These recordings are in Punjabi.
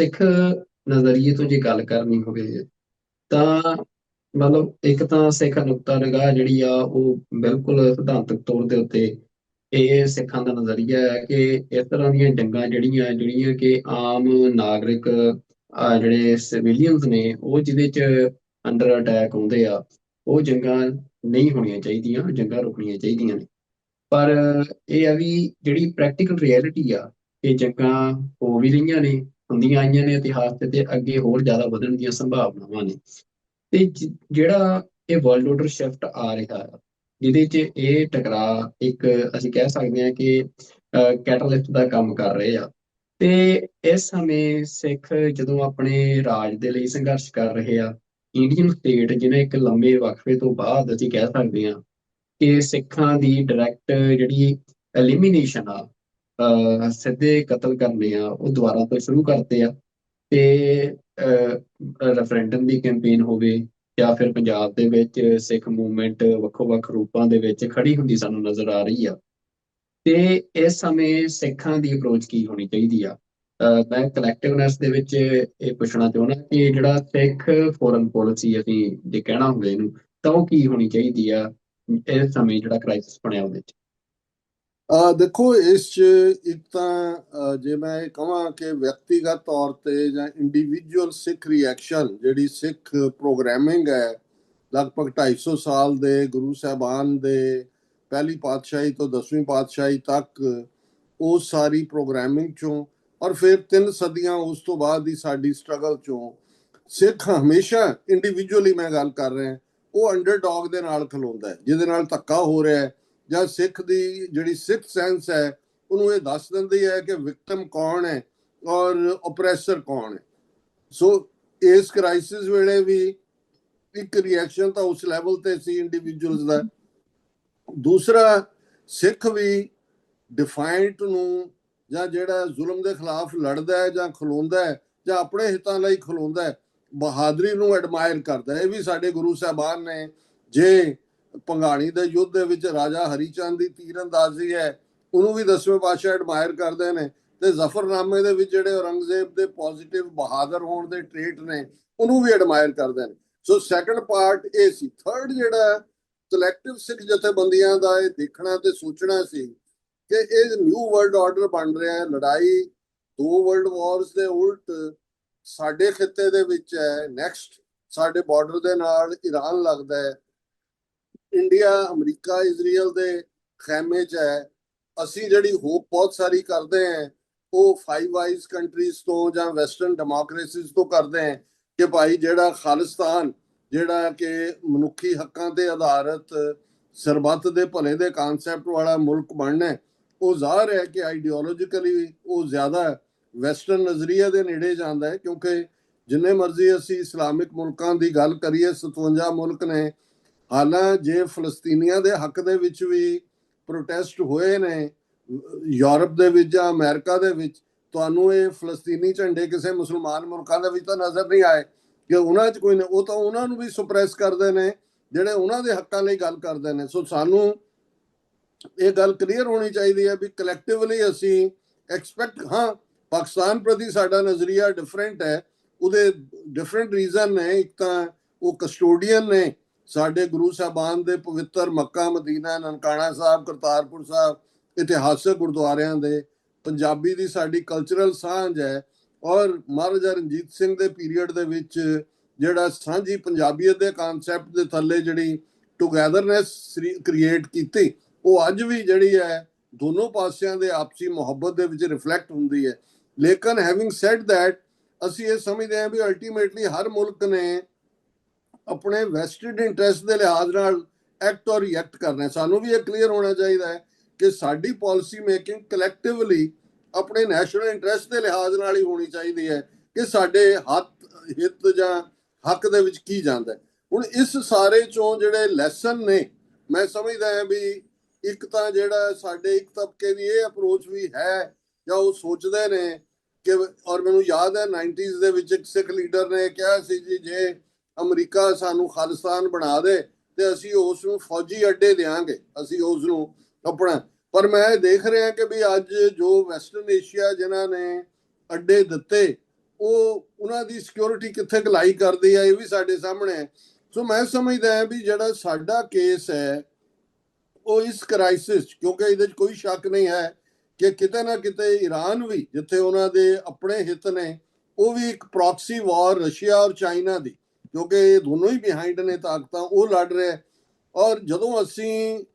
ਸਿੱਖ ਨਜ਼ਰੀਏ ਤੋਂ ਜੇ ਗੱਲ ਕਰਨੀ ਹੋਵੇ ਤਾਂ ਮਤਲਬ ਇੱਕ ਤਾਂ ਸਿੱਖ ਨੁਕਤਾ ਨਿਗਾਹ ਜਿਹੜੀ ਆ ਉਹ ਬਿਲਕੁਲ ਸਿਧਾਂਤਕ ਤੌਰ ਦੇ ਉੱਤੇ ਇਹ ਸਿੱਖਾਂ ਦਾ ਨਜ਼ਰੀਆ ਹੈ ਕਿ ਇਸ ਤਰ੍ਹਾਂ ਦੀਆਂ ਜੰਗਾਂ ਜਿਹੜੀਆਂ ਕਿ ਆਮ ਨਾਗਰਿਕ ਜਿਹੜੇ ਸਿਵਿਲੀਅਨਸ ਨੇ ਉਹ ਜਿਹਦੇ ਚ ਅੰਡਰ ਅਟੈਕ ਆਉਂਦੇ ਆ, ਉਹ ਜੰਗਾਂ ਨਹੀਂ ਹੋਣੀਆਂ ਚਾਹੀਦੀਆਂ, ਜੰਗਾਂ ਰੁਕਣੀਆਂ ਚਾਹੀਦੀਆਂ ਨੇ। ਪਰ ਇਹ ਆ ਵੀ ਜਿਹੜੀ ਪ੍ਰੈਕਟੀਕਲ ਰਿਐਲਿਟੀ ਆ, ਇਹ ਜੰਗਾਂ ਹੋ ਵੀ ਰਹੀਆਂ ਨੇ, ਹੁੰਦੀਆਂ ਆਈਆਂ ਨੇ ਇਤਿਹਾਸ 'ਚ, ਤੇ ਅੱਗੇ ਹੋਰ ਜ਼ਿਆਦਾ ਵਧਣ ਦੀਆਂ ਸੰਭਾਵਨਾਵਾਂ ਨੇ। ਤੇ ਜਿਹੜਾ ਇਹ ਵਰਲਡ ਆਰਡਰ ਸ਼ਿਫਟ ਆ ਰਿਹਾ ਆ, ਜਿਹਦੇ 'ਚ ਇਹ ਟਕਰਾਅ ਇੱਕ ਅਸੀਂ ਕਹਿ ਸਕਦੇ ਹਾਂ ਕਿ ਕੈਟਾਲਿਸਟ ਦਾ ਕੰਮ ਕਰ ਰਹੇ ਆ। ਤੇ ਇਸ ਸਮੇਂ ਸਿੱਖ ਜਦੋਂ ਆਪਣੇ ਰਾਜ ਦੇ ਲਈ ਸੰਘਰਸ਼ ਕਰ ਰਹੇ ਆ, ਇੰਡੀਅਨ ਸਟੇਟ ਜਿਹਨੇ ਇੱਕ ਲੰਬੇ ਵਕਫੇ ਤੋਂ ਬਾਅਦ ਅਸੀਂ ਕਹਿ ਸਕਦੇ ਹਾਂ ਕਿ ਸਿੱਖਾਂ ਦੀ ਡਾਇਰੈਕਟ ਜਿਹੜੀ ਐਲੀਮੀਨੇਸ਼ਨ ਆ, ਸਿੱਧੇ ਕਤਲ ਕਰਨੇ ਆ, ਉਹ ਦੁਬਾਰਾ ਤੋਂ ਸ਼ੁਰੂ ਕਰਦੇ ਆ। ਤੇ ਰੈਫਰੈਂਡਮ ਦੀ ਕੈਂਪੇਨ ਹੋਵੇ ਜਾਂ ਫਿਰ ਪੰਜਾਬ ਦੇ ਵਿੱਚ ਸਿੱਖ ਮੂਵਮੈਂਟ ਵੱਖੋ ਵੱਖ ਰੂਪਾਂ ਦੇ ਵਿੱਚ ਖੜੀ ਹੁੰਦੀ ਸਾਨੂੰ ਨਜ਼ਰ ਆ ਰਹੀ ਆ। ਤੇ ਇਸ ਸਮੇਂ ਸਿੱਖਾਂ ਦੀ ਅਪਰੋਚ ਕੀ ਹੋਣੀ ਚਾਹੀਦੀ ਆ? ਮੈਂ ਕਲੈਕਟਿਵਨੈਸ ਦੇ ਵਿੱਚ ਇਹ ਪੁੱਛਣਾ ਚਾਹੁੰਦਾ ਕਿ ਜਿਹੜਾ ਸਿੱਖ ਫੋਰਨ ਪੋਲਿਸੀ ਅਸੀਂ ਜੇ ਕਹਿਣਾ ਹੋਵੇ ਇਹਨੂੰ, ਤਾਂ ਉਹ ਕੀ ਹੋਣੀ ਚਾਹੀਦੀ ਆ ਇਸ ਸਮੇਂ ਜਿਹੜਾ ਕ੍ਰਾਈਸਿਸ ਬਣਿਆ ਉਹਦੇ ਚ? ਦੇਖੋ, ਇਸ 'ਚ ਇੱਕ ਤਾਂ ਜੇ ਮੈਂ ਇਹ ਕਹਾਂ ਕਿ ਵਿਅਕਤੀਗਤ ਤੌਰ ਤੇ ਜਾਂ ਇੰਡੀਵਿਜੂਅਲ ਸਿੱਖ ਰਿਐਕਸ਼ਨ, ਜਿਹੜੀ ਸਿੱਖ ਪ੍ਰੋਗਰਾਮਿੰਗ ਹੈ ਲਗਭਗ 250 ਸਾਲ ਦੇ ਗੁਰੂ ਸਾਹਿਬਾਨ ਦੇ ਪਹਿਲੀ ਪਾਤਸ਼ਾਹੀ ਤੋਂ 10ਵੀਂ ਪਾਤਸ਼ਾਹੀ ਤੱਕ, ਉਹ ਸਾਰੀ ਪ੍ਰੋਗਰਾਮਿੰਗ ਚੋਂ ਔਰ ਫਿਰ 3 ਸਦੀਆਂ ਉਸ ਤੋਂ ਬਾਅਦ ਦੀ ਸਾਡੀ ਸਟਰਗਲ ਚੋਂ ਸਿੱਖ ਹਮੇਸ਼ਾ ਇੰਡੀਵਿਜੂਅਲੀ ਮੈਂ ਗੱਲ ਕਰ ਰਿਹਾ, ਉਹ ਅੰਡਰਡੌਗ ਦੇ ਨਾਲ ਖਲੋਂਦਾ ਹੈ, ਜਿਹਦੇ ਨਾਲ ਧੱਕਾ ਹੋ ਰਿਹਾ ਹੈ ਜਾਂ ਸਿੱਖ ਦੀ ਜਿਹੜੀ ਸਿੱਖ ਸੈਂਸ ਹੈ ਉਹਨੂੰ ਇਹ ਦੱਸ ਦਿੰਦੀ ਹੈ ਕਿ ਵਿਕਟਮ ਕੌਣ ਹੈ ਔਰ ਓਪਰੈਸਰ ਕੌਣ ਹੈ। ਸੋ ਇਸ ਕ੍ਰਾਈਸਿਸ ਵੇਲੇ ਵੀ ਇੱਕ ਰਿਐਕਸ਼ਨ ਤਾਂ ਉਸ ਲੈਵਲ ਤੇ ਸੀ ਇੰਡੀਵਿਜੂਅਲਸ ਦਾ। ਦੂਸਰਾ, ਸਿੱਖ ਵੀ ਡਿਫਾਇੰਟ ਨੂੰ ਜਾਂ ਜਿਹੜਾ ਜ਼ੁਲਮ ਦੇ ਖਿਲਾਫ ਲੜਦਾ ਹੈ ਜਾਂ ਖਲੋਂਦਾ ਹੈ ਜਾਂ ਆਪਣੇ ਹਿੱਤਾਂ ਲਈ ਖਲੋਂਦਾ ਹੈ, ਬਹਾਦਰੀ ਨੂੰ ਐਡਮਾਇਰ ਕਰਦਾ ਹੈ। ਇਹ ਵੀ ਸਾਡੇ ਗੁਰੂ ਸਾਹਿਬਾਨ ਨੇ, ਜੇ ਭੰਗਾਣੀ ਦੇ ਯੁੱਧ ਦੇ ਵਿੱਚ ਰਾਜਾ ਹਰੀਚੰਦ ਦੀ ਤੀਰਅੰਦਾਜ਼ੀ ਹੈ, ਉਹਨੂੰ ਵੀ 10ਵੇਂ ਪਾਤਸ਼ਾਹ ਐਡਮਾਇਰ ਕਰਦੇ ਨੇ। ਤੇ ਜ਼ਫਰਨਾਮੇ ਦੇ ਵਿੱਚ ਜਿਹੜੇ ਔਰੰਗਜ਼ੇਬ ਦੇ ਪੋਜ਼ਿਟਿਵ ਬਹਾਦਰ ਹੋਣ ਦੇ ਟ੍ਰੇਟ ਨੇ, ਉਹਨੂੰ ਵੀ ਐਡਮਾਇਰ ਕਰਦੇ ਨੇ। ਸੋ ਸੈਕੰਡ ਪਾਰਟ ਇਹ ਸੀ। ਥਰਡ, ਜਿਹੜਾ ਕਲੈਕਟਿਵ ਸਿੱਖ ਜਥੇਬੰਦੀਆਂ ਦਾ ਇਹ ਦੇਖਣਾ ਤੇ ਸੋਚਣਾ ਸੀ ਕਿ ਇਹ ਨਿਊ ਵਰਲਡ ਆਰਡਰ ਬਣ ਰਿਹਾ ਹੈ। ਲੜਾਈ 2 ਵਰਲਡ ਵਾਰਸ ਦੇ ਉਲਟ ਸਾਡੇ ਖਿੱਤੇ ਦੇ ਵਿੱਚ ਹੈ। ਨੈਕਸਟ ਸਾਡੇ ਬਾਰਡਰ ਦੇ ਨਾਲ ਈਰਾਨ ਲੱਗਦਾ ਹੈ, ਇੰਡੀਆ ਅਮਰੀਕਾ ਇਜ਼ਰਾਈਲ ਦੇ ਖੈਮੇ 'ਚ ਹੈ। ਅਸੀਂ ਜਿਹੜੀ ਹੋਪ ਬਹੁਤ ਸਾਰੀ ਕਰਦੇ ਹਾਂ ਉਹ 5 ਆਈਜ਼ ਕੰਟਰੀਜ਼ ਤੋਂ ਜਾਂ ਵੈਸਟਰਨ ਡੈਮੋਕ੍ਰੇਸੀਜ਼ ਤੋਂ ਕਰਦੇ ਹਾਂ ਕਿ ਭਾਈ ਜਿਹੜਾ ਖਾਲਿਸਤਾਨ, ਜਿਹੜਾ ਕਿ ਮਨੁੱਖੀ ਹੱਕਾਂ ਤੇ ਆਧਾਰਿਤ ਸਰਬੱਤ ਦੇ ਭਲੇ ਦੇ ਕਨਸੈਪਟ ਵਾਲਾ ਮੁਲਕ ਬਣਨਾ, ਉਹ ਜ਼ਾਹਰ ਹੈ ਕਿ ਆਈਡੀਓਲੋਜੀਕਲੀ ਉਹ ਜ਼ਿਆਦਾ ਵੈਸਟਰਨ ਨਜ਼ਰੀਏ ਦੇ ਨੇੜੇ ਜਾਂਦਾ ਹੈ। ਕਿਉਂਕਿ ਜਿੰਨੇ ਮਰਜ਼ੀ ਅਸੀਂ ਇਸਲਾਮਿਕ ਮੁਲਕਾਂ ਦੀ ਗੱਲ ਕਰੀਏ, 57 ਮੁਲਕ ਨੇ, ਹਾਲਾਂ ਜੇ ਫਲਸਤੀਨੀਆਂ ਦੇ ਹੱਕ ਦੇ ਵਿੱਚ ਵੀ ਪ੍ਰੋਟੈਸਟ ਹੋਏ ਨੇ ਯੂਰਪ ਦੇ ਵਿੱਚ ਜਾਂ ਅਮਰੀਕਾ ਦੇ ਵਿੱਚ, ਤੁਹਾਨੂੰ ਇਹ ਫਲਸਤੀਨੀ ਝੰਡੇ ਕਿਸੇ ਮੁਸਲਮਾਨ ਮੁਲਕਾਂ ਦੇ ਵਿੱਚ ਤਾਂ ਨਜ਼ਰ ਨਹੀਂ ਆਏ ਕਿ ਉਹਨਾਂ 'ਚ ਕੋਈ, ਉਹ ਤਾਂ ਉਹਨਾਂ ਨੂੰ ਵੀ ਸੁਪਰੈਸ ਕਰਦੇ ਨੇ ਜਿਹੜੇ ਉਹਨਾਂ ਦੇ ਹੱਕਾਂ ਲਈ ਗੱਲ ਕਰਦੇ ਨੇ। ਸੋ ਸਾਨੂੰ ਇਹ ਗੱਲ ਕਲੀਅਰ ਹੋਣੀ ਚਾਹੀਦੀ ਹੈ ਵੀ ਕਲੈਕਟਿਵਲੀ ਅਸੀਂ ਐਕਸਪੈਕਟ, ਹਾਂ ਪਾਕਿਸਤਾਨ ਪ੍ਰਤੀ ਸਾਡਾ ਨਜ਼ਰੀਆ ਡਿਫਰੈਂਟ ਹੈ, ਉਹਦੇ ਡਿਫਰੈਂਟ ਰੀਜ਼ਨ ਨੇ। ਇੱਕ ਤਾਂ ਉਹ ਕਸਟੋਡੀਅਨ ਨੇ ਸਾਡੇ ਗੁਰੂ ਸਾਹਿਬਾਨ ਦੇ ਪਵਿੱਤਰ ਮੱਕਾ, ਮਦੀਨਾ, ਨਨਕਾਣਾ ਸਾਹਿਬ, ਕਰਤਾਰਪੁਰ ਸਾਹਿਬ, ਇਤਿਹਾਸਕ ਗੁਰਦੁਆਰਿਆਂ ਦੇ। ਪੰਜਾਬੀ ਦੀ ਸਾਡੀ ਕਲਚਰਲ ਸਾਂਝ ਹੈ ਔਰ ਮਹਾਰਾਜਾ ਰਣਜੀਤ ਸਿੰਘ ਦੇ ਪੀਰੀਅਡ ਦੇ ਵਿੱਚ ਜਿਹੜਾ ਸਾਂਝੀ ਪੰਜਾਬੀਅਤ ਦੇ ਕਨਸੈਪਟ ਦੇ ਥੱਲੇ ਜਿਹੜੀ ਟੂਗੈਦਰਨੈਸ ਕ੍ਰੀਏਟ ਕੀਤੀ, ਉਹ ਅੱਜ ਵੀ ਜਿਹੜੀ ਹੈ ਦੋਨੋਂ ਪਾਸਿਆਂ ਦੇ ਆਪਸੀ ਮੁਹੱਬਤ ਦੇ ਵਿੱਚ ਰਿਫਲੈਕਟ ਹੁੰਦੀ ਹੈ। ਲੇਕਿਨ ਹੈਵਿੰਗ ਸੈਡ ਦੈਟ, ਅਸੀਂ ਇਹ ਸਮਝਦੇ ਹਾਂ ਵੀ ਅਲਟੀਮੇਟਲੀ ਹਰ ਮੁਲਕ ਨੇ ਆਪਣੇ ਵੈਸਟਡ ਇੰਟਰਸਟ ਦੇ ਲਿਹਾਜ਼ ਨਾਲ ਐਕਟ ਔਰ ਰਿਐਕਟ ਕਰਨਾ। ਸਾਨੂੰ ਵੀ ਇਹ ਕਲੀਅਰ ਹੋਣਾ ਚਾਹੀਦਾ ਹੈ ਕਿ ਸਾਡੀ ਪਾਲਿਸੀ ਮੇਕਿੰਗ ਕਲੈਕਟਿਵਲੀ ਆਪਣੇ ਨੈਸ਼ਨਲ ਇੰਟਰਸਟ ਦੇ ਲਿਹਾਜ਼ ਨਾਲ ਹੀ ਹੋਣੀ ਚਾਹੀਦੀ ਹੈ ਕਿ ਸਾਡੇ ਹਿੱਤ ਜਾਂ ਹੱਕ ਦੇ ਵਿੱਚ ਕੀ ਜਾਂਦਾ ਹੈ। ਹੁਣ ਇਸ ਸਾਰੇ ਚੋਂ ਜਿਹੜੇ ਲੈਸਨ ਨੇ, ਮੈਂ ਸਮਝਦਾ ਹਾਂ ਵੀ ਇੱਕ ਤਾਂ ਜਿਹੜਾ ਸਾਡੇ ਇੱਕ ਤਬਕੇ ਦੀ ਇਹ ਅਪਰੋਚ ਵੀ ਹੈ ਜਾਂ ਉਹ ਸੋਚਦੇ ਨੇ ਕਿ, ਔਰ ਮੈਨੂੰ ਯਾਦ ਹੈ 90s ਦੇ ਵਿੱਚ ਇੱਕ ਸਿੱਖ ਲੀਡਰ ਨੇ ਕਿਹਾ ਸੀ ਜੀ, ਜੇ ਅਮਰੀਕਾ ਸਾਨੂੰ ਖਾਲਿਸਤਾਨ ਬਣਾ ਦੇ ਤੇ ਅਸੀਂ ਉਸ ਨੂੰ ਫੌਜੀ ਅੱਡੇ ਦੇਾਂਗੇ, ਅਸੀਂ ਉਸ ਨੂੰ ਆਪਣਾ। ਪਰ ਮੈਂ ਦੇਖ ਰਿਹਾ ਕਿ ਵੀ ਅੱਜ ਜੋ ਵੈਸਟਰਨ ਏਸ਼ੀਆ ਜਿਨ੍ਹਾਂ ਨੇ ਅੱਡੇ ਦਿੱਤੇ, ਉਹ ਉਹਨਾਂ ਦੀ ਸਿਕਿਉਰਿਟੀ ਕਿੱਥੇ ਕਲਾਈ ਕਰਦੀ ਹੈ, ਇਹ ਵੀ ਸਾਡੇ ਸਾਹਮਣੇ ਹੈ। ਸੋ ਮੈਂ ਸਮਝਦਾ ਹਾਂ ਵੀ ਜਿਹੜਾ ਸਾਡਾ ਕੇਸ ਹੈ ਉਹ ਇਸ ਕ੍ਰਾਈਸਿਸ, ਕਿਉਂਕਿ ਇਹਦੇ 'ਚ ਕੋਈ ਸ਼ੱਕ ਨਹੀਂ ਹੈ ਕਿ ਕਿਤੇ ਨਾ ਕਿਤੇ ਈਰਾਨ ਵੀ, ਜਿੱਥੇ ਉਹਨਾਂ ਦੇ ਆਪਣੇ ਹਿੱਤ ਨੇ, ਉਹ ਵੀ ਇੱਕ ਪ੍ਰੌਕਸੀ ਵਾਰ ਰਸ਼ੀਆ ਔਰ ਚਾਈਨਾ ਦੀ, ਕਿਉਂਕਿ ਇਹ ਦੋਨੋਂ ਹੀ ਬਿਹਾਈਂਡ ਨੇ ਤਾਕਤਾਂ, ਉਹ ਲੜ ਰਹੇ। ਔਰ ਜਦੋਂ ਅਸੀਂ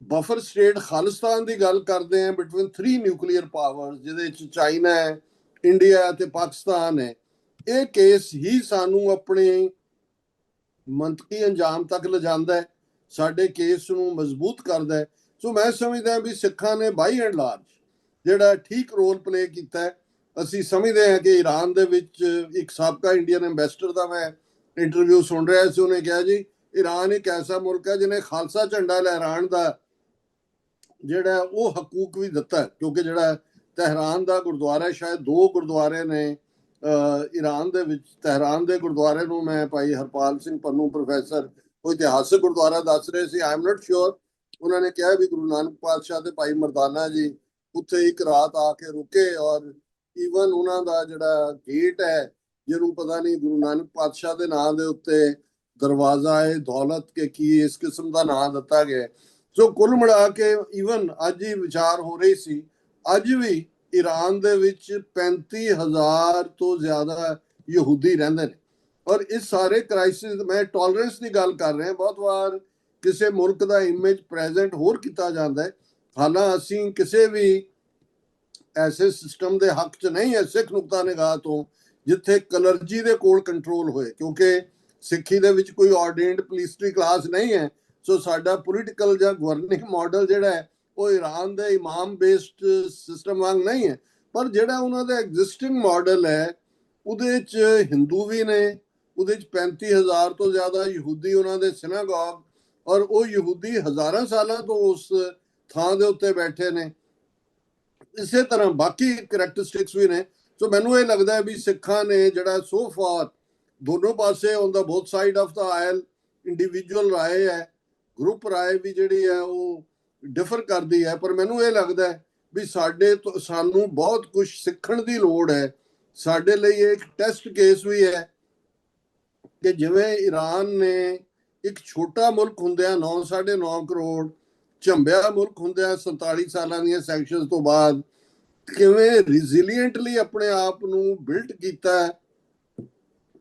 ਬਫਰ ਸਟੇਟ ਖਾਲਿਸਤਾਨ ਦੀ ਗੱਲ ਕਰਦੇ ਹਾਂ ਬਿਟਵੀਨ 3 ਨਿਊਕਲੀਅਰ ਪਾਵਰਸ, ਜਿਹਦੇ ਵਿੱਚ ਚਾਈਨਾ ਹੈ, ਇੰਡੀਆ ਤੇ ਪਾਕਿਸਤਾਨ ਹੈ, ਇਹ ਕੇਸ ਹੀ ਸਾਨੂੰ ਆਪਣੇ ਮੰਤਕੀ ਅੰਜਾਮ ਤੱਕ ਲਿਜਾਂਦਾ ਹੈ, ਸਾਡੇ ਕੇਸ ਨੂੰ ਮਜ਼ਬੂਤ ਕਰਦਾ ਹੈ। ਸੋ ਮੈਂ ਸਮਝਦਾ ਵੀ ਸਿੱਖਾਂ ਨੇ ਬਾਈ ਐਂਡ ਲਾਰਜ ਜਿਹੜਾ ਠੀਕ ਰੋਲ ਪਲੇ ਕੀਤਾ ਹੈ। ਅਸੀਂ ਸਮਝਦੇ ਹਾਂ ਕਿ ਈਰਾਨ ਦੇ ਵਿੱਚ ਇੱਕ ਸਾਬਕਾ ਇੰਡੀਅਨ ਐਂਬੈਸਡਰ ਦਾ ਮੈਂ ਇੰਟਰਵਿਊ ਸੁਣ ਰਿਹਾ ਸੀ, ਉਹਨੇ ਕਿਹਾ ਜੀ ਈਰਾਨ ਇੱਕ ਐਸਾ ਮੁਲਕ ਹੈ ਜਿਹਨੇ ਖਾਲਸਾ ਝੰਡਾ ਲਹਿਰਾਣ ਦਾ ਜਿਹੜਾ ਉਹ ਹਕੂਕ ਵੀ ਦਿੱਤਾ, ਕਿਉਂਕਿ ਜਿਹੜਾ ਤਹਿਰਾਨ ਦਾ ਗੁਰਦੁਆਰਾ, ਸ਼ਾਇਦ 2 ਗੁਰਦੁਆਰੇ ਨੇ ਈਰਾਨ ਦੇ ਵਿੱਚ। ਤਹਿਰਾਨ ਦੇ ਗੁਰਦੁਆਰੇ ਨੂੰ ਮੈਂ ਭਾਈ ਹਰਪਾਲ ਸਿੰਘ ਪੰਨੂ ਪ੍ਰੋਫੈਸਰ, ਉਹ ਇਤਿਹਾਸਕ ਗੁਰਦੁਆਰਾ ਦੱਸ ਰਹੇ ਸੀ, ਆਈ ਐਮ ਨਾਟ ਸ਼ੋਰ। ਉਹਨਾਂ ਨੇ ਕਿਹਾ ਵੀ ਗੁਰੂ ਨਾਨਕ ਪਾਤਸ਼ਾਹ ਤੇ ਭਾਈ ਮਰਦਾਨਾ ਜੀ ਉੱਥੇ ਇੱਕ ਰਾਤ ਆ ਕੇ ਰੁਕੇ, ਔਰ ਈਵਨ ਉਹਨਾਂ ਦਾ ਜਿਹੜਾ ਗੇਟ ਹੈ, ਜਿਹਨੂੰ ਪਤਾ ਨਹੀਂ ਗੁਰੂ ਨਾਨਕ ਪਾਤਸ਼ਾਹ ਦੇ ਨਾਂ ਦੇ ਉੱਤੇ ਦਰਵਾਜ਼ਾ ਦੌਲਤ ਕੇ ਕੀ ਇਸ ਕਿਸਮ ਦਾ ਨਾਂ ਦਿੱਤਾ ਗਿਆ। ਸੋ ਕੁੱਲ ਮਿਲਾ ਕੇ ਈਵਨ ਅੱਜ ਹੀ ਵਿਚਾਰ ਹੋ ਰਹੀ ਸੀ, ਅੱਜ ਵੀ ਈਰਾਨ ਦੇ ਵਿੱਚ 35,000 ਤੋਂ ਜ਼ਿਆਦਾ ਯਹੂਦੀ ਰਹਿੰਦੇ ਨੇ। ਔਰ ਇਸ ਸਾਰੇ ਕ੍ਰਾਈਸਿਸ, ਮੈਂ ਟੋਲਰੈਂਸ ਦੀ ਗੱਲ ਕਰ ਰਿਹਾ, ਬਹੁਤ ਵਾਰ ਕਿਸੇ ਮੁਲਕ ਦਾ ਇਮੇਜ ਪ੍ਰੈਜ਼ੈਂਟ ਹੋਰ ਕੀਤਾ ਜਾਂਦਾ ਹੈ, ਹਾਲਾਂ ਅਸੀਂ ਕਿਸੇ ਵੀ ਐਸੇ ਸਿਸਟਮ ਦੇ ਹੱਕ 'ਚ ਨਹੀਂ ਹੈ ਸਿੱਖ ਨੁਕਤਾ ਨਿਗਾਹ ਤੋਂ ਜਿੱਥੇ ਕਲਰਜੀ ਦੇ ਕੋਲ ਕੰਟਰੋਲ ਹੋਏ, ਕਿਉਂਕਿ ਸਿੱਖੀ ਦੇ ਵਿੱਚ ਕੋਈ ਆਰਡੇਨਡ ਪੁਲਿਸਟਰੀ ਕਲਾਸ ਨਹੀਂ ਹੈ। ਸੋ ਸਾਡਾ ਪੋਲੀਟੀਕਲ ਜਾਂ ਗਵਰਨਿੰਗ ਮਾਡਲ ਜਿਹੜਾ ਹੈ ਉਹ ਈਰਾਨ ਦੇ ਇਮਾਮ ਬੇਸਡ ਸਿਸਟਮ ਵਾਂਗ ਨਹੀਂ ਹੈ, ਪਰ ਜਿਹੜਾ ਉਹਨਾਂ ਦਾ ਐਗਜ਼ਿਸਟਿੰਗ ਮਾਡਲ ਹੈ ਉਹਦੇ 'ਚ ਹਿੰਦੂ ਵੀ ਨੇ, ਉਹਦੇ 'ਚ 35,000 ਤੋਂ ਜ਼ਿਆਦਾ ਯਹੂਦੀ ਉਹਨਾਂ ਦੇ ਸਿਨਾਗੋਗ, ਔਰ ਉਹ ਯਹੂਦੀ ਹਜ਼ਾਰਾਂ ਸਾਲਾਂ ਤੋਂ ਉਸ ਥਾਂ ਦੇ ਉੱਤੇ ਬੈਠੇ ਨੇ। ਇਸੇ ਤਰ੍ਹਾਂ ਬਾਕੀ ਕਰੈਕਟਰਿਸਟਿਕਸ ਵੀ ਨੇ। ਸੋ ਮੈਨੂੰ ਇਹ ਲੱਗਦਾ ਹੈ ਵੀ ਸਿੱਖਾਂ ਨੇ ਜਿਹੜਾ ਸੋ ਫਾਰ ਦੋਨੋਂ ਪਾਸੇ on the both side of the aisle individual ਰਾਏ ਹੈ, ਗਰੁੱਪ ਰਾਏ ਵੀ ਜਿਹੜੀ ਹੈ ਉਹ ਡਿਫਰ ਕਰਦੀ ਹੈ, ਪਰ ਮੈਨੂੰ ਇਹ ਲੱਗਦਾ ਹੈ ਵੀ ਸਾਨੂੰ ਬਹੁਤ ਕੁਝ ਸਿੱਖਣ ਦੀ ਲੋੜ ਹੈ। ਸਾਡੇ ਲਈ ਇੱਕ ਟੈਸਟ ਕੇਸ ਵੀ ਹੈ ਕਿ ਜਿਵੇਂ ਈਰਾਨ ਨੇ ਇੱਕ ਛੋਟਾ ਮੁਲਕ ਹੁੰਦਿਆਂ 9.5 ਕਰੋੜ, ਝੰਬਿਆ ਮੁਲਕ ਹੁੰਦਿਆਂ 47 ਸਾਲਾਂ ਦੀਆਂ ਸੈਂਕਸ਼ਨਸ ਤੋਂ ਬਾਅਦ ਕਿਵੇਂ ਰਿਜ਼ਿਲੀਐਂਟਲੀ ਆਪਣੇ ਆਪ ਨੂੰ ਬਿਲਟ ਕੀਤਾ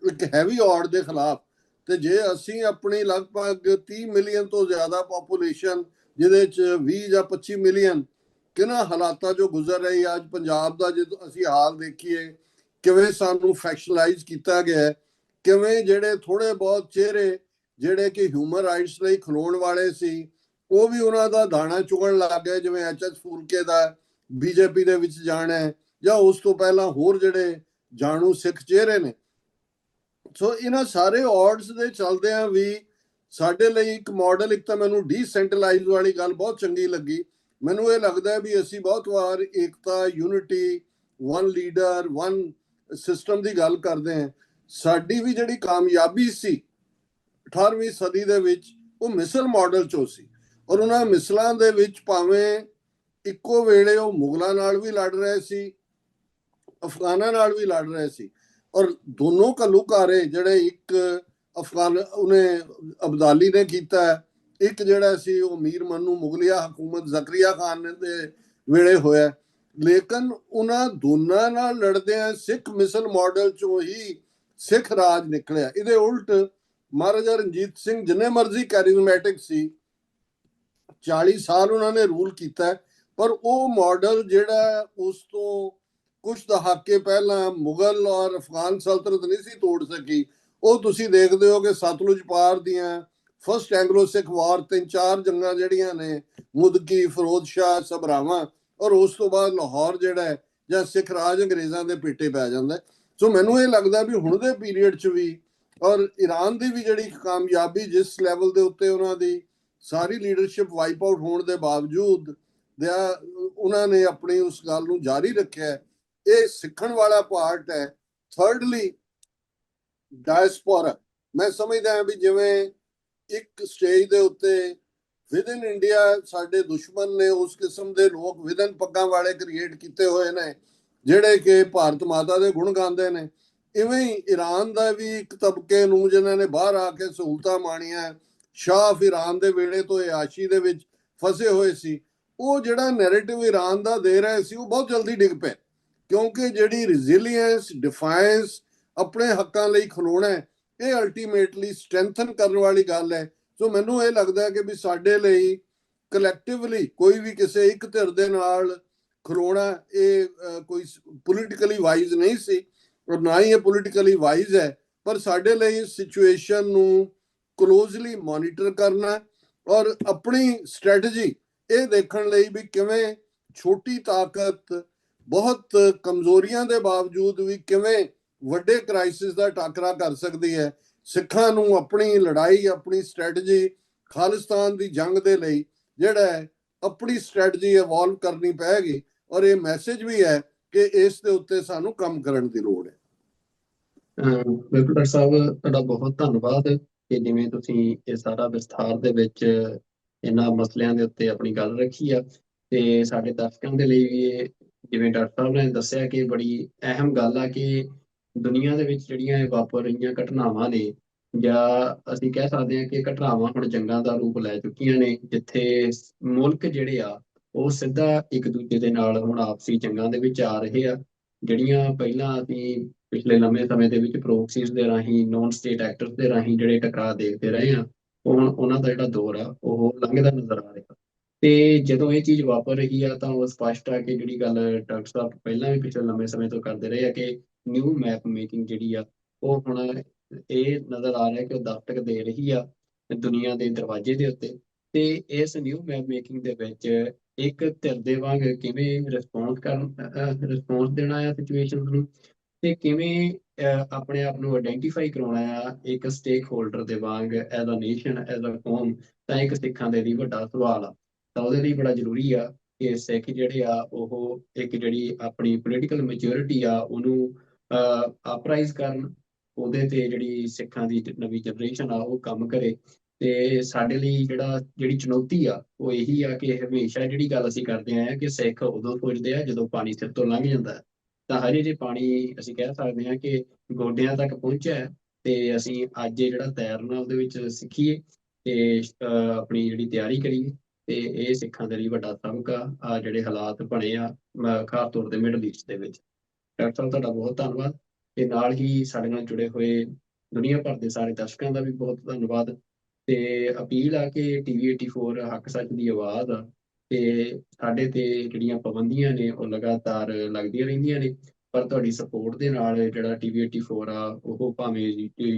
ਇੱਕ ਹੈਵੀ ਔਡ ਦੇ ਖਿਲਾਫ। ਤੇ ਜੇ ਅਸੀਂ ਆਪਣੀ ਲਗਭਗ 30 ਮਿਲੀਅਨ ਤੋਂ ਜ਼ਿਆਦਾ ਪੋਪੂਲੇਸ਼ਨ, ਜਿਹਦੇ ਚ 20 ਜਾਂ 25 ਮਿਲੀਅਨ ਕਿਹਨਾਂ ਹਾਲਾਤਾਂ ਚੋਂ ਗੁਜ਼ਰ ਰਹੀ, ਅੱਜ ਪੰਜਾਬ ਦਾ ਜੇ ਅਸੀਂ ਹਾਲ ਦੇਖੀਏ ਕਿਵੇਂ ਸਾਨੂੰ ਫੈਕਸ਼ਨਲਾਈਜ਼ ਕੀਤਾ ਗਿਆ, ਕਿਵੇਂ ਜਿਹੜੇ ਥੋੜੇ ਬਹੁਤ ਚਿਹਰੇ ਜਿਹੜੇ ਕਿ ਹਿਊਮਨ ਰਾਈਟਸ ਲਈ ਖਲੋਣ ਵਾਲੇ ਸੀ ਉਹ ਵੀ ਉਹਨਾਂ ਦਾ ਦਾਣਾ ਚੁਗਣ ਲੱਗ ਗਏ, ਜਿਵੇਂ ਐਚ ਫੂਲਕੇ ਦਾ ਬੀਜੇਪੀ ਦੇ ਵਿੱਚ ਜਾਣਾ, ਜਾਂ ਉਸ ਤੋਂ ਪਹਿਲਾਂ ਹੋਰ ਜਿਹੜੇ ਜਾਣੂ ਸਿੱਖ ਚਿਹਰੇ ਨੇ। ਸੋ ਇਹਨਾਂ ਸਾਰੇ ਆਰਡਸ ਦੇ ਚਲਦਿਆਂ ਵੀ ਸਾਡੇ ਲਈ ਇੱਕ ਮਾਡਲ, ਇੱਕ ਤਾਂ ਮੈਨੂੰ ਡੀਸੈਂਟਰਲਾਈਜ਼ ਵਾਲੀ ਗੱਲ ਬਹੁਤ ਚੰਗੀ ਲੱਗੀ। ਮੈਨੂੰ ਇਹ ਲੱਗਦਾ ਵੀ ਅਸੀਂ ਬਹੁਤ ਵਾਰ ਏਕਤਾ, unity, one leader, one system ਦੀ ਗੱਲ ਕਰਦੇ ਹਾਂ। ਸਾਡੀ ਵੀ ਜਿਹੜੀ ਕਾਮਯਾਬੀ ਸੀ 18ਵੀਂ ਸਦੀ ਦੇ ਵਿੱਚ ਉਹ ਮਿਸਲ ਮਾਡਲ ਚੋਂ ਸੀ, ਔਰ ਉਹਨਾਂ ਮਿਸਲਾਂ ਦੇ ਵਿੱਚ ਭਾਵੇਂ ਇੱਕੋ ਵੇਲੇ ਉਹ ਮੁਗਲਾਂ ਨਾਲ ਵੀ ਲੜ ਰਹੇ ਸੀ, ਅਫਗਾਨਾਂ ਨਾਲ ਵੀ ਲੜ ਰਹੇ ਸੀ, ਔਰ ਦੋਨੋਂ ਘੱਲੂਘਾਰੇ ਜਿਹੜੇ ਇੱਕ ਅਫਗਾਨ ਉਹਨੇ ਅਬਦਾਲੀ ਨੇ ਕੀਤਾ, ਇੱਕ ਜਿਹੜਾ ਸੀ ਉਹ ਮੀਰ ਮਨੂੰ ਮੁਗਲਿਆ ਹਕੂਮਤ ਜ਼ਕਰੀਆ ਖਾਨ ਦੇ ਵੇਲੇ ਹੋਇਆ। ਲੇਕਿਨ ਉਹਨਾਂ ਦੋਨਾਂ ਨਾਲ ਲੜਦਿਆਂ ਸਿੱਖ ਮਿਸਲ ਮਾਡਲ ਚੋਂ ਹੀ ਸਿੱਖ ਰਾਜ ਨਿਕਲਿਆ। ਇਹਦੇ ਉਲਟ ਮਹਾਰਾਜਾ ਰਣਜੀਤ ਸਿੰਘ ਜਿੰਨੇ ਮਰਜ਼ੀ ਕੈਰਿਜ਼ਮੈਟਿਕ ਸੀ, 40 ਸਾਲ ਉਹਨਾਂ ਨੇ ਰੂਲ ਕੀਤਾ, ਪਰ ਉਹ ਮਾਡਲ ਜਿਹੜਾ ਉਸ ਤੋਂ ਕੁਝ ਦਹਾਕੇ ਪਹਿਲਾਂ ਮੁਗਲ ਔਰ ਅਫਗਾਨ ਸਲਤਨਤ ਨਹੀਂ ਸੀ ਤੋੜ ਸਕੀ। ਉਹ ਤੁਸੀਂ ਦੇਖਦੇ ਹੋ ਕਿ ਸਤਲੁਜ ਪਾਰ ਦੀਆਂ ਫਸਟ ਐਂਗਲੋ ਸਿੱਖ ਵਾਰ 3-4 ਜੰਗਾਂ ਜਿਹੜੀਆਂ ਨੇ, ਮੁਦਕੀ, ਫਿਰੋਜ਼ ਸ਼ਾਹ, ਸਭਰਾਵਾਂ, ਔਰ ਉਸ ਤੋਂ ਬਾਅਦ ਲਾਹੌਰ ਜਿਹੜਾ ਹੈ ਜਾਂ ਸਿੱਖ ਰਾਜ ਅੰਗਰੇਜ਼ਾਂ ਦੇ ਪੇਟੇ ਪੈ ਜਾਂਦਾ। ਸੋ ਮੈਨੂੰ ਇਹ ਲੱਗਦਾ ਵੀ ਹੁਣ ਦੇ ਪੀਰੀਅਡ 'ਚ ਵੀ, ਔਰ ਈਰਾਨ ਦੀ ਵੀ ਜਿਹੜੀ ਕਾਮਯਾਬੀ ਜਿਸ ਲੈਵਲ ਦੇ ਉੱਤੇ ਉਹਨਾਂ ਦੀ ਸਾਰੀ ਲੀਡਰਸ਼ਿਪ ਵਾਈਪ ਆਊਟ ਹੋਣ ਦੇ ਬਾਵਜੂਦ ਉਹਨਾਂ ਨੇ ਆਪਣੀ ਉਸ ਗੱਲ ਨੂੰ ਜਾਰੀ ਰੱਖਿਆ, ਇਹ ਸਿੱਖਣ ਵਾਲਾ ਪਾਰਟ ਹੈ। ਥਰਡਲੀ ਡਾਇਸਪੋਰਾ, ਮੈਂ ਸਮਝਦਾ ਹਾਂ ਵੀ ਜਿਵੇਂ ਇੱਕ ਸਟੇਜ ਦੇ ਉੱਤੇ ਵਿਦਨ ਇੰਡੀਆ ਸਾਡੇ ਦੁਸ਼ਮਣ ਨੇ ਉਸ ਕਿਸਮ ਦੇ ਲੋਕ ਵਿਦਨ ਪੱਗਾਂ ਵਾਲੇ ਕ੍ਰੀਏਟ ਕੀਤੇ ਹੋਏ ਨੇ, ਜਿਹੜੇ ਕਿ ਭਾਰਤ ਮਾਤਾ ਦੇ ਗੁਣ ਗਾਉਂਦੇ ਨੇ। ਇਵੇਂ ਹੀ ਈਰਾਨ ਦਾ ਵੀ ਇੱਕ ਤਬਕੇ ਨੂੰ ਜਿਨ੍ਹਾਂ ਨੇ ਬਾਹਰ ਆ ਕੇ ਸਹੂਲਤਾਂ ਮਾਣੀਆਂ, ਸ਼ਾਹ ਈਰਾਨ ਦੇ ਵੇੜੇ ਤੋਂ ਇਆਸ਼ੀ ਦੇ ਵਿੱਚ ਫਸੇ ਹੋਏ ਸੀ, ਉਹ ਜਿਹੜਾ ਨੈਰੇਟਿਵ ਈਰਾਨ ਦਾ ਦੇ ਰਹੇ ਸੀ ਉਹ ਬਹੁਤ ਜਲਦੀ ਡਿੱਗ ਪਏ, ਕਿਉਂਕਿ ਜਿਹੜੀ ਰੈਜ਼ਿਲੀਅੰਸ, ਡਿਫਾਇੰਸ, ਆਪਣੇ ਹੱਕਾਂ ਲਈ ਖਲੋਣਾ, ਇਹ ਅਲਟੀਮੇਟਲੀ ਸਟਰੈਂਥਨ ਕਰਨ ਵਾਲੀ ਗੱਲ ਹੈ। ਸੋ ਮੈਨੂੰ ਇਹ ਲੱਗਦਾ ਹੈ ਕਿ ਵੀ ਸਾਡੇ ਲਈ ਕਲੈਕਟਿਵਲੀ ਕੋਈ ਵੀ ਕਿਸੇ ਇੱਕ ਧਿਰ ਦੇ ਨਾਲ ਖਲੋਣਾ ਇਹ ਕੋਈ ਪੋਲੀਟੀਕਲੀ ਵਾਈਜ਼ ਨਹੀਂ ਸੀ, ਔਰ ਨਾ ਹੀ ਇਹ ਪੋਲੀਟੀਕਲੀ ਵਾਈਜ਼ ਹੈ। ਪਰ ਸਾਡੇ ਲਈ ਇਸ ਸਿਚੁਏਸ਼ਨ ਨੂੰ ਕਲੋਜ਼ਲੀ ਮੋਨੀਟਰ ਕਰਨਾ ਔਰ ਆਪਣੀ ਸਟ੍ਰੈਟਜੀ ਇਹ ਦੇਖਣ ਲਈ ਵੀ ਕਿਵੇਂ ਛੋਟੀ ਤਾਕਤ ਬਹੁਤ ਕਮਜ਼ੋਰੀਆਂ ਦੇ ਬਾਵਜੂਦ ਵੀ ਕਿਵੇਂ ਵੱਡੇ ਕ੍ਰਾਈਸਿਸ ਦਾ ਟਾਕਰਾ ਕਰ ਸਕਦੀ ਹੈ। ਸਿੱਖਾਂ ਨੂੰ ਆਪਣੀ ਲੜਾਈ, ਆਪਣੀ ਸਟ੍ਰੈਟਜੀ ਖਾਲਿਸਤਾਨ ਦੀ ਜੰਗ ਦੇ ਲਈ ਜਿਹੜਾ ਹੈ ਆਪਣੀ ਸਟ੍ਰੈਟਜੀ ਇਵੋਲਵ ਕਰਨੀ ਪਏਗੀ, ਔਰ ਇਹ ਮੈਸੇਜ ਵੀ ਹੈ ਕਿ ਇਸ ਦੇ ਉੱਤੇ ਸਾਨੂੰ ਕੰਮ ਕਰਨ ਦੀ ਲੋੜ ਹੈ। ਬਿਲਕੁਲ ਡਾਕਟਰ ਸਾਹਿਬ, ਤੁਹਾਡਾ ਬਹੁਤ ਧੰਨਵਾਦ ਕਿ ਜਿਵੇਂ ਤੁਸੀਂ ਇਹ ਸਾਰਾ ਵਿਸਥਾਰ ਦੇ ਵਿੱਚ ਇਹਨਾਂ ਮਸਲਿਆਂ ਦੇ ਉੱਤੇ ਆਪਣੀ ਗੱਲ ਰੱਖੀ ਆ, ਤੇ ਸਾਡੇ ਦਰਸ਼ਕਾਂ ਦੇ ਲਈ ਵੀ ਇਹ ਜਿਵੇਂ ਡਾਕਟਰ ਸਾਹਿਬ ਨੇ ਦੱਸਿਆ ਕਿ ਬੜੀ ਅਹਿਮ ਗੱਲ ਆ ਕਿ ਦੁਨੀਆ ਦੇ ਵਿੱਚ ਜਿਹੜੀਆਂ ਇਹ ਵਾਪਰ ਰਹੀਆਂ ਘਟਨਾਵਾਂ ਨੇ, ਜਾਂ ਅਸੀਂ ਕਹਿ ਸਕਦੇ ਹਾਂ ਕਿ ਘਟਨਾਵਾਂ ਹੁਣ ਜੰਗਾਂ ਦਾ ਰੂਪ ਲੈ ਚੁੱਕੀਆਂ ਨੇ, ਜਿੱਥੇ ਮੁਲਕ ਜਿਹੜੇ ਆ ਉਹ ਸਿੱਧਾ ਇੱਕ ਦੂਜੇ ਦੇ ਨਾਲ ਹੁਣ ਆਪਸੀ ਜੰਗਾਂ ਦੇ ਵਿੱਚ ਆ ਰਹੇ ਆ। ਜਿਹੜੀਆਂ ਪਹਿਲਾਂ ਅਸੀਂ ਪਿਛਲੇ ਲੰਮੇ ਸਮੇਂ ਦੇ ਵਿੱਚ ਪ੍ਰੋਕਸੀਜ਼ ਦੇ ਰਾਹੀਂ, ਨੌਨ ਸਟੇਟ ਐਕਟਰਸ ਦੇ ਰਾਹੀਂ ਜਿਹੜੇ ਟਕਰਾਅ ਦੇਖਦੇ ਰਹੇ ਆ, ਉਹ ਹੁਣ ਉਹਨਾਂ ਦਾ ਜਿਹੜਾ ਦੌਰ ਆ ਉਹ ਲੰਘਦਾ ਨਜ਼ਰ ਆ ਰਿਹਾ। ਤੇ ਜਦੋਂ ਇਹ ਚੀਜ਼ ਵਾਪਰ ਰਹੀ ਆ ਤਾਂ ਉਹ ਸਪਸ਼ਟ ਆ ਕਿ ਜਿਹੜੀ ਗੱਲ ਡਾਕਟਰ ਸਾਹਿਬ ਪਹਿਲਾਂ ਵੀ ਪਿਛਲੇ ਲੰਮੇ ਸਮੇਂ ਤੋਂ ਕਰਦੇ ਰਹੇ ਆ ਕਿ ਨਿਊ ਮੈਪ ਮੇਕਿੰਗ ਜਿਹੜੀ ਆ ਉਹ ਹੁਣ ਇਹ ਨਜ਼ਰ ਆ ਰਿਹਾ ਕਿ ਉਹ ਦਸਤਕ ਦੇ ਰਹੀ ਆ ਦੁਨੀਆ ਦੇ ਦਰਵਾਜ਼ੇ ਦੇ ਉੱਤੇ। ਤੇ ਇਸ ਨਿਊ ਮੈਪ ਮੇਕਿੰਗ ਦੇ ਵਿੱਚ ਇੱਕ ਧਿਰ ਦੇ ਵਾਂਗ ਕਿਵੇਂ ਰਿਸਪੌਂਸ ਦੇਣਾ ਆ ਸਿਚੁਏਸ਼ਨ ਨੂੰ, ਤੇ ਕਿਵੇਂ ਆਪਣੇ ਆਪ ਨੂੰ ਆਇਡੈਂਟੀਫਾਈ ਕਰਾਉਣਾ ਆ ਇੱਕ ਸਟੇਕ ਹੋਲਡਰ ਦੇ ਵਾਂਗ, as a nation, as a ਕੌਮ, ਤਾਂ ਇੱਕ ਸਿੱਖਾਂ ਦੇ ਲਈ ਵੱਡਾ ਸਵਾਲ ਆ। ਤਾਂ ਉਹਦੇ ਲਈ ਬੜਾ ਜ਼ਰੂਰੀ ਆ ਕਿ ਸਿੱਖ ਜਿਹੜੇ ਆ ਉਹ ਇੱਕ ਜਿਹੜੀ ਆਪਣੀ ਪੋਲੀਟੀਕਲ ਮੈਚਿਓਰਿਟੀ ਆ ਉਹਨੂੰ ਅਪਰਾਈਜ਼ ਕਰਨ, ਉਹਦੇ ਤੇ ਜਿਹੜੀ ਸਿੱਖਾਂ ਦੀ ਨਵੀਂ ਜਨਰੇਸ਼ਨ ਆ ਉਹ ਕੰਮ ਕਰੇ। ਤੇ ਸਾਡੇ ਲਈ ਜਿਹੜੀ ਚੁਣੌਤੀ ਆ ਉਹ ਇਹੀ ਆ ਕਿ ਹਮੇਸ਼ਾ ਜਿਹੜੀ ਗੱਲ ਅਸੀਂ ਕਰਦੇ ਆਏ ਆ ਕਿ ਸਿੱਖ ਉਦੋਂ ਸੋਚਦੇ ਆ ਜਦੋਂ ਪਾਣੀ ਸਿਰ ਤੋਂ ਲੰਘ ਜਾਂਦਾ ਹੈ। ਤਾਂ ਹਜੇ ਜੇ ਪਾਣੀ ਅਸੀਂ ਕਹਿ ਸਕਦੇ ਹਾਂ ਕਿ ਗੋਡਿਆਂ ਤੱਕ ਪਹੁੰਚਿਆ ਹੈ, ਤੇ ਅਸੀਂ ਅੱਜ ਜਿਹੜਾ ਤੈਰਨਾ ਉਹਦੇ ਵਿੱਚ ਸਿੱਖੀਏ ਤੇ ਆਪਣੀ ਜਿਹੜੀ ਤਿਆਰੀ ਕਰੀਏ। ਤੇ ਇਹ ਸਿੱਖਾਂ ਦੇ ਲਈ ਵੱਡਾ ਸਬਕ ਆ ਜਿਹੜੇ ਹਾਲਾਤ ਬਣੇ ਆ ਖਾਸ ਤੌਰ ਤੇ ਮਿਡਲ ਈਸਟ ਦੇ ਵਿੱਚ। ਡਾਕਟਰ ਸਾਹਿਬ, ਤੁਹਾਡਾ ਬਹੁਤ ਧੰਨਵਾਦ, ਤੇ ਨਾਲ ਹੀ ਸਾਡੇ ਨਾਲ ਜੁੜੇ ਹੋਏ ਦੁਨੀਆ ਭਰ ਦੇ ਸਾਰੇ ਦਰਸ਼ਕਾਂ ਦਾ ਵੀ ਬਹੁਤ ਧੰਨਵਾਦ। ਤੇ ਅਪੀਲ ਆ ਕਿ TV 84 ਹੱਕ ਸੱਚ ਦੀ ਆਵਾਜ਼ ਆ, ਤੇ ਸਾਡੇ ਤੇ ਜਿਹੜੀਆਂ ਪਾਬੰਦੀਆਂ ਨੇ ਉਹ ਲਗਾਤਾਰ ਲੱਗਦੀਆਂ ਰਹਿੰਦੀਆਂ ਨੇ, ਪਰ ਤੁਹਾਡੀ ਸਪੋਰਟ ਦੇ ਨਾਲ ਜਿਹੜਾ TV 84 ਆ ਉਹ ਭਾਵੇਂ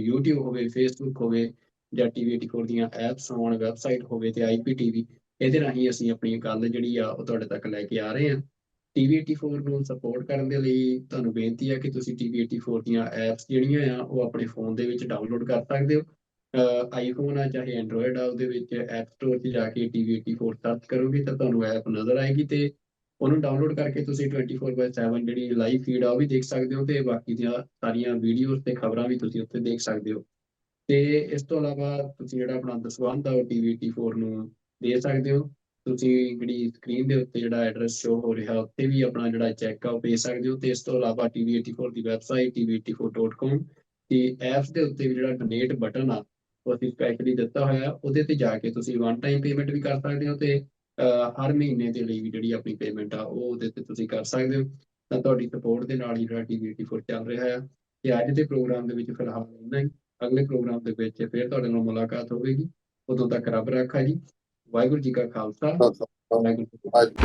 YouTube ਹੋਵੇ, Facebook ਹੋਵੇ, ਜਾਂ TV 84 ਦੀਆਂ ਐਪਸ ਹੋਣ, ਵੈਬਸਾਈਟ ਹੋਵੇ, ਤੇ IPTV, ਇਹਦੇ ਰਾਹੀਂ ਅਸੀਂ ਆਪਣੀ ਗੱਲ ਜਿਹੜੀ ਆ ਉਹ ਤੁਹਾਡੇ ਤੱਕ ਲੈ ਕੇ ਆ ਰਹੇ ਹਾਂ। TV 84 ਨੂੰ ਸਪੋਰਟ ਕਰਨ ਦੇ ਲਈ ਤੁਹਾਨੂੰ ਬੇਨਤੀ ਹੈ ਕਿ ਤੁਸੀਂ TV 84 ਦੀਆਂ ਐਪਸ ਜਿਹੜੀਆਂ ਆ ਉਹ ਆਪਣੇ ਫੋਨ ਦੇ ਵਿੱਚ ਡਾਊਨਲੋਡ ਕਰ ਸਕਦੇ ਹੋ। ਆਈਫੋਨ ਆ ਚਾਹੇ ਐਂਡਰੋਇਡ ਆ, ਉਹਦੇ ਵਿੱਚ ਐਪ ਸਟੋਰ 'ਚ ਜਾ ਕੇ TV 84 ਸਰਚ ਕਰੋਗੇ ਤਾਂ ਤੁਹਾਨੂੰ ਐਪ ਨਜ਼ਰ ਆਏਗੀ, ਤੇ ਉਹਨੂੰ ਡਾਊਨਲੋਡ ਕਰਕੇ ਤੁਸੀਂ 24/7 ਜਿਹੜੀ ਲਾਈਵ ਫੀਡ ਆ ਉਹ ਵੀ ਦੇਖ ਸਕਦੇ ਹੋ, ਤੇ ਬਾਕੀ ਦੀਆਂ ਸਾਰੀਆਂ ਵੀਡੀਓਜ਼ ਤੇ ਖਬਰਾਂ ਵੀ ਤੁਸੀਂ ਉੱਥੇ ਦੇਖ ਸਕਦੇ ਹੋ। ਤੇ ਇਸ ਤੋਂ ਇਲਾਵਾ ਤੁਸੀਂ ਜਿਹੜਾ ਆਪਣਾ ਦਸਵੰਧ ਆ ਉਹ TV 84 ਨੂੰ ਦੇ ਸਕਦੇ ਹੋ। ਤੁਸੀਂ ਜਿਹੜੀ ਸਕਰੀਨ ਦੇ ਉੱਤੇ ਜਿਹੜਾ ਐਡਰੈਸ ਸ਼ੋ ਹੋ ਰਿਹਾ ਉੱਥੇ ਵੀ ਆਪਣਾ ਜਿਹੜਾ ਚੈੱਕ ਆ ਉਹ ਭੇਜ ਸਕਦੇ ਹੋ। ਤੇ ਇਸ ਤੋਂ ਇਲਾਵਾ TV 84 ਦੀ ਵੈਬਸਾਈਟ tv84.com ਤੇ ਐਪਸ ਦੇ ਉੱਤੇ ਵੀ ਜਿਹੜਾ ਡੋਨੇਟ ਬਟਨ ਆ ਉਹ ਅਸੀਂ ਸਪੈਸ਼ਲੀ ਦਿੱਤਾ ਹੋਇਆ, ਉਹਦੇ ਤੇ ਜਾ ਕੇ ਤੁਸੀਂ ਵਨ ਟਾਈਮ ਪੇਮੈਂਟ ਵੀ ਕਰ ਸਕਦੇ ਹੋ, ਤੇ ਹਰ ਮਹੀਨੇ ਦੇ ਲਈ ਵੀ ਜਿਹੜੀ ਆਪਣੀ ਪੇਮੈਂਟ ਆ ਉਹ ਉਹਦੇ ਤੇ ਤੁਸੀਂ ਕਰ ਸਕਦੇ ਹੋ। ਤਾਂ ਤੁਹਾਡੀ ਸਪੋਰਟ ਦੇ ਨਾਲ ਹੀ ਜਿਹੜਾ TV 84 ਚੱਲ ਰਿਹਾ ਆ। ਤੇ ਅੱਜ ਦੇ ਪ੍ਰੋਗਰਾਮ ਦੇ ਵਿੱਚ ਫਿਲਹਾਲ ਇੰਨਾ ਹੀ। ਅਗਲੇ ਪ੍ਰੋਗਰਾਮ ਦੇ ਵਿੱਚ ਫਿਰ ਤੁਹਾਡੇ ਨਾਲ ਮੁਲਾਕਾਤ ਹੋਵੇਗੀ। ਉਦੋਂ ਤੱਕ ਰੱਬ ਰਾਖਾ ਜੀ। ਵਾਹਿਗੁਰੂ ਜੀ ਕਾ ਖਾਲਸਾ, ਵਾਹਿਗੁਰੂ ਜੀ ਕੀ ਫਤਿਹ।